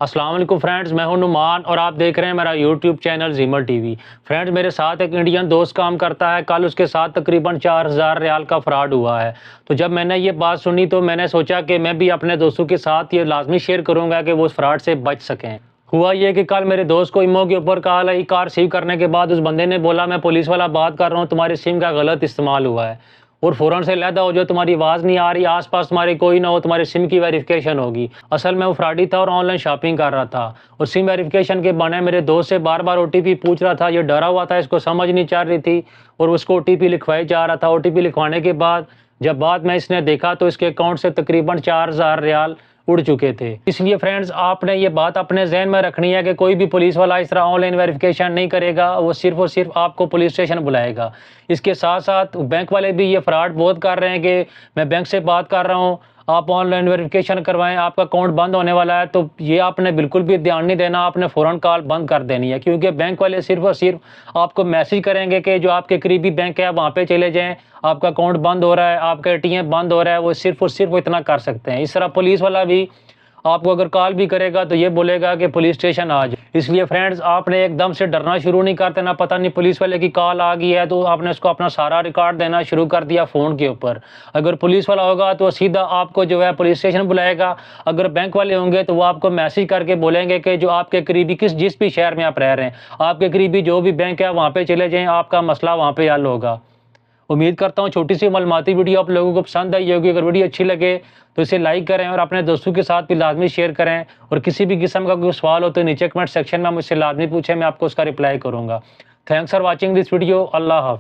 السلام علیکم فرینڈز، میں ہوں نعمان اور آپ دیکھ رہے ہیں میرا YouTube channel زیمل T V. Friends, میرے ساتھ ایک انڈین دوست کام کرتا ہے، کل اس کے ساتھ تقریباً 4000 ریال کا فراڈ ہوا ہے۔ تو جب میں نے یہ بات سنی تو میں نے سوچا کہ میں بھی اپنے دوستوں کے ساتھ یہ لازمی شیئر کروں گا کہ وہ اس فراڈ سے بچ سکیں۔ ہوا یہ کہ کل میرے دوست کو ایمو کے اوپر کال آئی، کار ریسیو کرنے کے بعد اس بندے نے بولا میں پولیس والا بات کر رہا ہوں، تمہاری سم کا غلط استعمال ہوا ہے اور فوراً سے علیحدہ ہو جو، تمہاری آواز نہیں آ رہی، آس پاس تمہارے کوئی نہ ہو، تمہارے سم کی ویریفیکیشن ہوگی۔ اصل میں وہ فراڈی تھا اور آن لائن شاپنگ کر رہا تھا اور سم ویریفیکیشن کے بہانے میرے دوست سے بار بار او ٹی پی پوچھ رہا تھا۔ یہ ڈرا ہوا تھا، اس کو سمجھ نہیں چل رہی تھی اور اس کو او ٹی پی لکھوائی جا رہا تھا۔ او ٹی پی لکھوانے کے بعد جب بعد میں اس نے دیکھا تو اس کے اکاؤنٹ سے تقریباً 4000 ریال اڑ چکے تھے۔ اس لیے فرینڈز، آپ نے یہ بات اپنے ذہن میں رکھنی ہے کہ کوئی بھی پولیس والا اس طرح آن لائن ویریفیکیشن نہیں کرے گا، وہ صرف اور صرف آپ کو پولیس اسٹیشن بلائے گا۔ اس کے ساتھ ساتھ بینک والے بھی یہ فراڈ بہت کر رہے ہیں کہ میں بینک سے بات کر رہا ہوں، آپ آن لائن ویریفیکیشن کروائیں، آپ کا اکاؤنٹ بند ہونے والا ہے۔ تو یہ آپ نے بالکل بھی دھیان نہیں دینا، آپ نے فوراً کال بند کر دینی ہے، کیونکہ بینک والے صرف اور صرف آپ کو میسج کریں گے کہ جو آپ کے قریبی بینک ہے وہاں پہ چلے جائیں، آپ کا اکاؤنٹ بند ہو رہا ہے، آپ کا اے ٹی ایم بند ہو رہا ہے۔ وہ صرف اور صرف اتنا کر سکتے ہیں۔ اس طرح پولیس والا بھی آپ کو اگر کال بھی کرے گا تو یہ بولے گا کہ پولیس اسٹیشن آ جائے۔ اس لیے فرینڈز، آپ نے ایک دم سے ڈرنا شروع نہیں کرتے، نہ پتہ نہیں پولیس والے کی کال آ گئی ہے تو آپ نے اس کو اپنا سارا ریکارڈ دینا شروع کر دیا فون کے اوپر۔ اگر پولیس والا ہوگا تو سیدھا آپ کو جو ہے پولیس اسٹیشن بلائے گا، اگر بینک والے ہوں گے تو وہ آپ کو میسج کر کے بولیں گے کہ جو آپ کے قریبی جس بھی شہر میں آپ رہ رہے ہیں، آپ کے قریبی جو بھی بینک ہے وہاں پہ چلے جائیں، آپ کا مسئلہ وہاں پہ حل ہوگا۔ امید کرتا ہوں چھوٹی سی معلوماتی ویڈیو آپ لوگوں کو پسند آئی ہوگی۔ اگر ویڈیو اچھی لگے تو اسے لائک کریں اور اپنے دوستوں کے ساتھ بھی لازمی شیئر کریں، اور کسی بھی قسم کا کوئی سوال ہو تو نیچے کمنٹ سیکشن میں مجھ سے لازمی پوچھیں، میں آپ کو اس کا رپلائی کروں گا۔ Thanks for watching this video. اللہ حافظ۔